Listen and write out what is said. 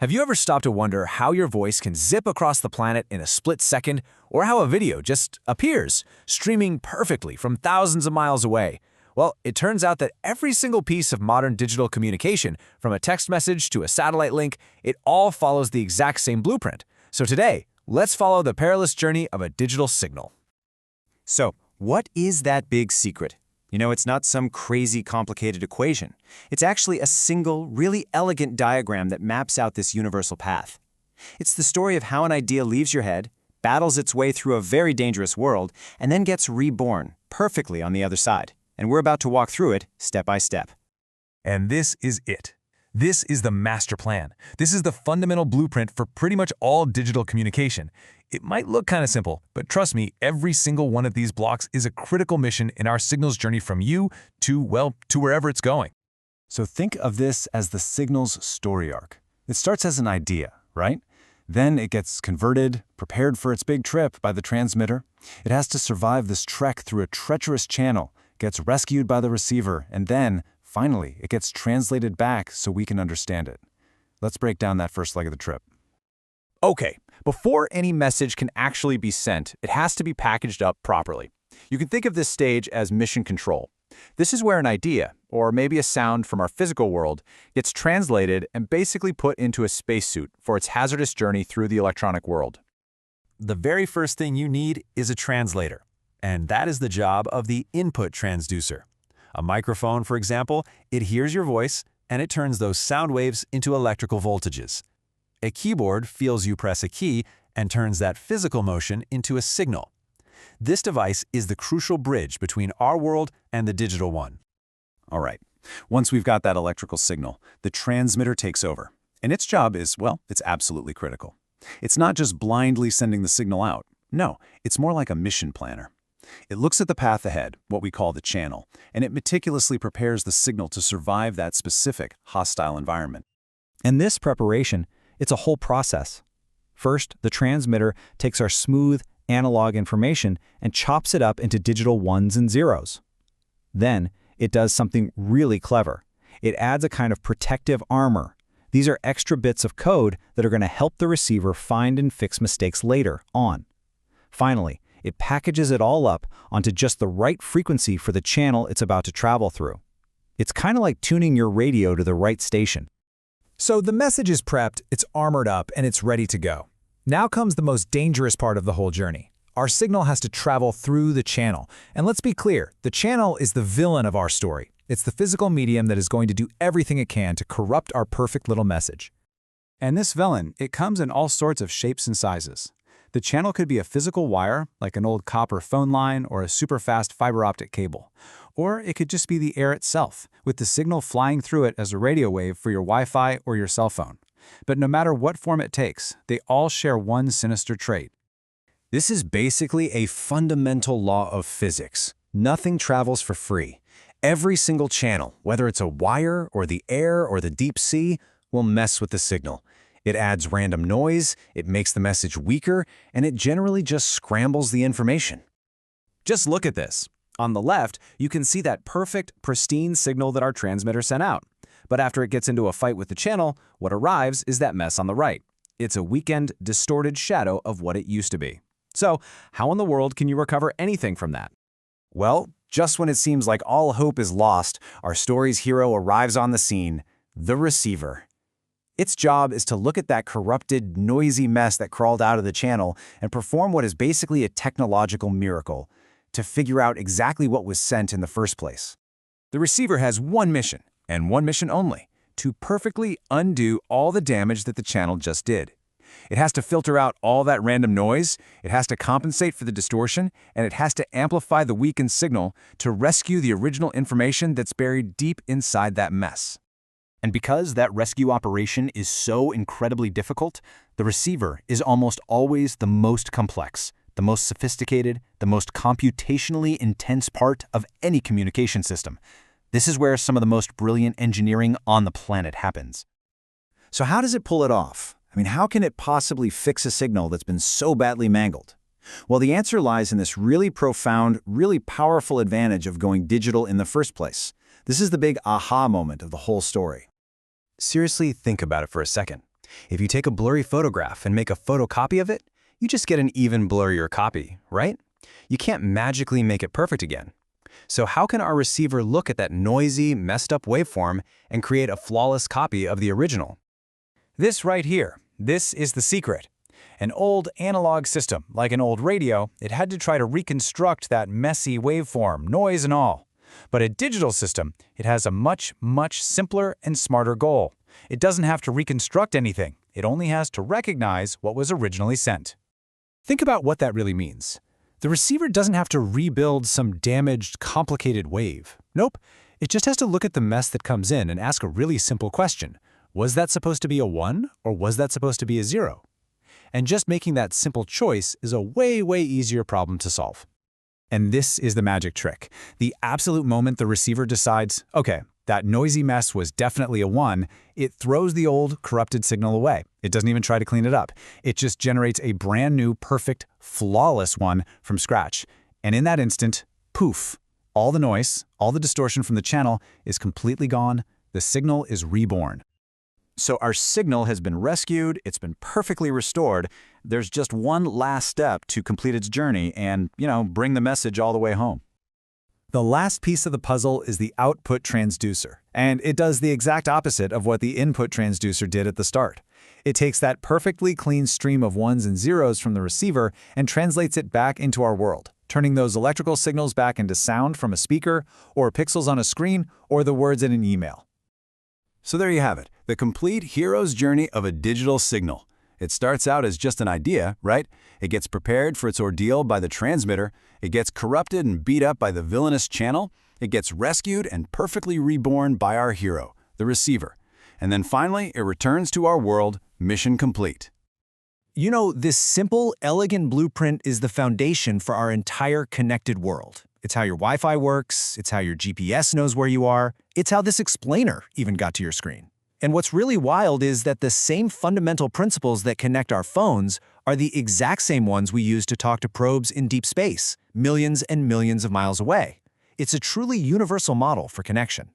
Have you ever stopped to wonder how your voice can zip across the planet in a split second, or how a video just appears, streaming perfectly from thousands of miles away? Well, it turns out that every single piece of modern digital communication, from a text message to a satellite link, it all follows the exact same blueprint. So today, let's follow the perilous journey of a digital signal. So, what is that big secret? It's not some crazy complicated equation. It's actually a single, really elegant diagram that maps out this universal path. It's the story of how an idea leaves your head, battles its way through a very dangerous world, and then gets reborn perfectly on the other side. And we're about to walk through it step by step. And this is it. This is the master plan. This is the fundamental blueprint for pretty much all digital communication. It might look kind of simple, but trust me, every single one of these blocks is a critical mission in our signal's journey from you to wherever it's going. So think of this as the signal's story arc. It starts as an idea, right? Then it gets converted, prepared for its big trip by the transmitter. It has to survive this trek through a treacherous channel, gets rescued by the receiver, and then, finally, it gets translated back so we can understand it. Let's break down that first leg of the trip. Okay, before any message can actually be sent, it has to be packaged up properly. You can think of this stage as mission control. This is where an idea, or maybe a sound from our physical world, gets translated and basically put into a spacesuit for its hazardous journey through the electronic world. The very first thing you need is a translator, and that is the job of the input transducer. A microphone, for example, it hears your voice and it turns those sound waves into electrical voltages. A keyboard feels you press a key and turns that physical motion into a signal. This device is the crucial bridge between our world and the digital one. All right, once we've got that electrical signal, the transmitter takes over. And its job is, well, it's absolutely critical. It's not just blindly sending the signal out. No, it's more like a mission planner. It looks at the path ahead, what we call the channel, and it meticulously prepares the signal to survive that specific, hostile environment. And this preparation, it's a whole process. First, the transmitter takes our smooth, analog information and chops it up into digital ones and zeros. Then, it does something really clever. It adds a kind of protective armor. These are extra bits of code that are going to help the receiver find and fix mistakes later on. Finally, it packages it all up onto just the right frequency for the channel it's about to travel through. It's kind of like tuning your radio to the right station. So the message is prepped, it's armored up, and it's ready to go. Now comes the most dangerous part of the whole journey. Our signal has to travel through the channel. And let's be clear, the channel is the villain of our story. It's the physical medium that is going to do everything it can to corrupt our perfect little message. And this villain, it comes in all sorts of shapes and sizes. The channel could be a physical wire, like an old copper phone line or a super fast fiber optic cable. Or it could just be the air itself, with the signal flying through it as a radio wave for your Wi-Fi or your cell phone. But no matter what form it takes, they all share one sinister trait. This is basically a fundamental law of physics. Nothing travels for free. Every single channel, whether it's a wire or the air or the deep sea, will mess with the signal. It adds random noise, it makes the message weaker, and it generally just scrambles the information. Just look at this. On the left, you can see that perfect, pristine signal that our transmitter sent out. But after it gets into a fight with the channel, what arrives is that mess on the right. It's a weakened, distorted shadow of what it used to be. So, how in the world can you recover anything from that? Well, just when it seems like all hope is lost, our story's hero arrives on the scene, the receiver. Its job is to look at that corrupted, noisy mess that crawled out of the channel and perform what is basically a technological miracle, to figure out exactly what was sent in the first place. The receiver has one mission, and one mission only, to perfectly undo all the damage that the channel just did. It has to filter out all that random noise, it has to compensate for the distortion, and it has to amplify the weakened signal to rescue the original information that's buried deep inside that mess. And because that rescue operation is so incredibly difficult, the receiver is almost always the most complex, the most sophisticated, the most computationally intense part of any communication system. This is where some of the most brilliant engineering on the planet happens. So how does it pull it off? How can it possibly fix a signal that's been so badly mangled? Well, the answer lies in this really profound, really powerful advantage of going digital in the first place. This is the big aha moment of the whole story. Seriously, think about it for a second. If you take a blurry photograph and make a photocopy of it, you just get an even blurrier copy, right? You can't magically make it perfect again. So how can our receiver look at that noisy, messed up waveform and create a flawless copy of the original? This right here, this is the secret. An old analog system, like an old radio, it had to try to reconstruct that messy waveform, noise and all. But a digital system, it has a much, much simpler and smarter goal. It doesn't have to reconstruct anything. It only has to recognize what was originally sent. Think about what that really means. The receiver doesn't have to rebuild some damaged, complicated wave. Nope. It just has to look at the mess that comes in and ask a really simple question. Was that supposed to be a 1 or was that supposed to be a 0? And just making that simple choice is a way, way easier problem to solve. And this is the magic trick. The absolute moment the receiver decides, okay, that noisy mess was definitely a 1, it throws the old, corrupted signal away. It doesn't even try to clean it up. It just generates a brand new, perfect, flawless one from scratch. And in that instant, poof, all the noise, all the distortion from the channel is completely gone. The signal is reborn. So our signal has been rescued, it's been perfectly restored. There's just one last step to complete its journey and, bring the message all the way home. The last piece of the puzzle is the output transducer, and it does the exact opposite of what the input transducer did at the start. It takes that perfectly clean stream of 1s and 0s from the receiver and translates it back into our world, turning those electrical signals back into sound from a speaker, or pixels on a screen, or the words in an email. So there you have it, the complete hero's journey of a digital signal. It starts out as just an idea, right? It gets prepared for its ordeal by the transmitter, it gets corrupted and beat up by the villainous channel, it gets rescued and perfectly reborn by our hero, the receiver. And then finally, it returns to our world, mission complete. This simple, elegant blueprint is the foundation for our entire connected world. It's how your Wi-Fi works, it's how your GPS knows where you are, it's how this explainer even got to your screen. And what's really wild is that the same fundamental principles that connect our phones are the exact same ones we use to talk to probes in deep space, millions and millions of miles away. It's a truly universal model for connection.